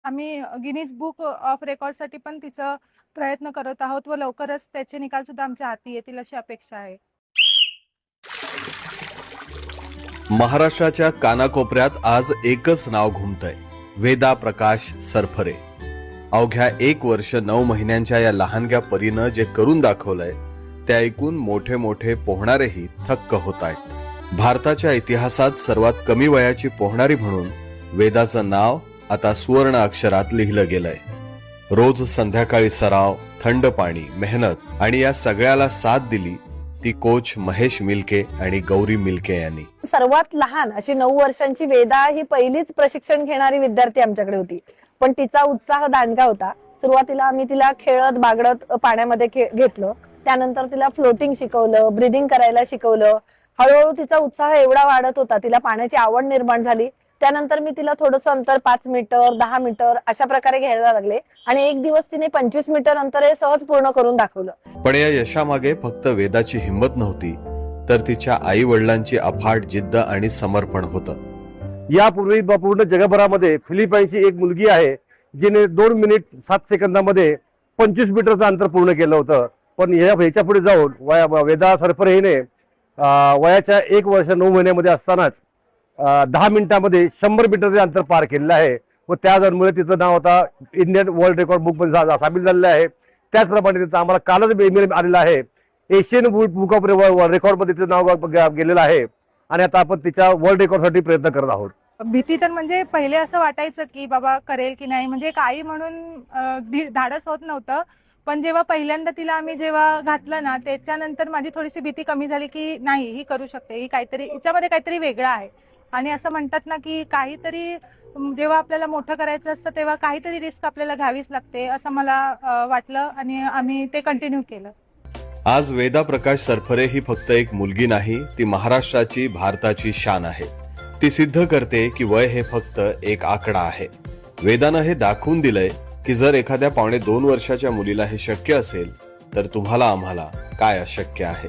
आम्ही Guinness book of रेकॉर्डसाठी पण तिचा प्रयत्न करत आहोत व लवकरच त्याचे निकाल सुद्धा आमच्या हाती येतील अशी अपेक्षा आहे. महाराष्ट्राच्या कानाकोपऱ्यात आज एकच नाव घुमतंय, वेदा प्रकाश सरफरे. अवघ्या 1 वर्ष 9 महिन्यांच्या या लहानग्या परीनं जे करून दाखवलंय ते ऐकून मोठे मोठे पोहणारेही थक्क होत आहेत. भारताच्या इतिहासात सर्वात कमी वयाची पोहणारी म्हणून वेदाचं नाव आता सुवर्ण अक्षरात लिहिलं गेलंय. रोज संध्याकाळी सराव, थंड पाणी, मेहनत आणि या सगळ्याला साथ दिली ती कोच महेश मिल्के आणि गौरी मिल्के यांनी. सर्वात लहान अशी 9 वर्षांची वेदा ही पहिलीच प्रशिक्षण घेणारी विद्यार्थी आमच्याकडे होती, पण तिचा उत्साह दांडगा होता. सुरुवातीला आम्ही तिला खेळत बागडत पाण्यामध्ये घेतलं, त्यानंतर तिला फ्लोटिंग शिकवलं, ब्रीदिंग करायला शिकवलं. हळूहळू तिचा उत्साह एवढा वाढत होता, तिला पाण्याची आवड निर्माण झाली. त्यानंतर मी तिला थोडंसं अंतर 5 मीटर 10 मीटर अशा प्रकारे घ्यायला लागले आणि एक दिवस तिने 25 मीटर अंतर हे सहज पूर्ण करून दाखवलं. पण या यशामागे फक्त वेदाची हिंमत नव्हती, तर तिच्या आई वडिलांची अफाट जिद्द आणि समर्पण होतं. यापूर्वी पूर्ण जगभरामध्ये फिलिपाईनची एक मुलगी आहे जिने 2 मिनिट 7 सेकंदामध्ये 25 मीटरचं अंतर पूर्ण केलं होतं. पण ह्याच्या पुढे जाऊन वेदा सरफरे हिने वयाच्या 1 वर्ष 9 महिन्यामध्ये असतानाच 10 मिनिटांमध्ये 100 मीटरचे अंतर पार केलेलं आहे व त्यामुळे तिचं नाव आता इंडियन वर्ल्ड रेकॉर्ड बुक मध्ये सामील झालेलं आहे. त्याचप्रमाणे तिचं आम्हाला कालच ईमेल आलेला आहे, एशियन बुक ऑफ रेकॉर्ड मध्ये तिचं नाव गेलेलं आहे आणि आता आपण तिच्या वर्ल्ड रेकॉर्ड साठी प्रयत्न करत आहोत. भीती तर म्हणजे पहिले असं वाटायचं की बाबा करेल की नाही, म्हणजे एक आई म्हणून धाडस होत नव्हतं. पण जेव्हा पहिल्यांदा तिला आम्ही जेव्हा घातलं ना, त्याच्यानंतर माझी थोडीशी भीती कमी झाली की नाही, ही करू शकते, ही काहीतरी हिच्यामध्ये काहीतरी वेगळं आहे. आणि असं म्हणतात ना की काहीतरी जेव्हा आपल्याला मोठं करायचं असतं तेव्हा काहीतरी रिस्क आपल्याला घ्यावीच लागते, असं मला वाटलं आणि आम्ही ते कंटिन्यू केलं. आज वेदा प्रकाश सरफरे ही फक्त एक मुलगी नाही, ती महाराष्ट्राची, भारताची शान आहे. ती सिद्ध करते की वय हे फक्त एक आकडा आहे. वेदानं हे दाखवून दिलंय की जर एखाद्या 2.5 वर्षाच्या मुलीला हे शक्य असेल तर तुम्हाला आम्हाला काय अशक्य आहे.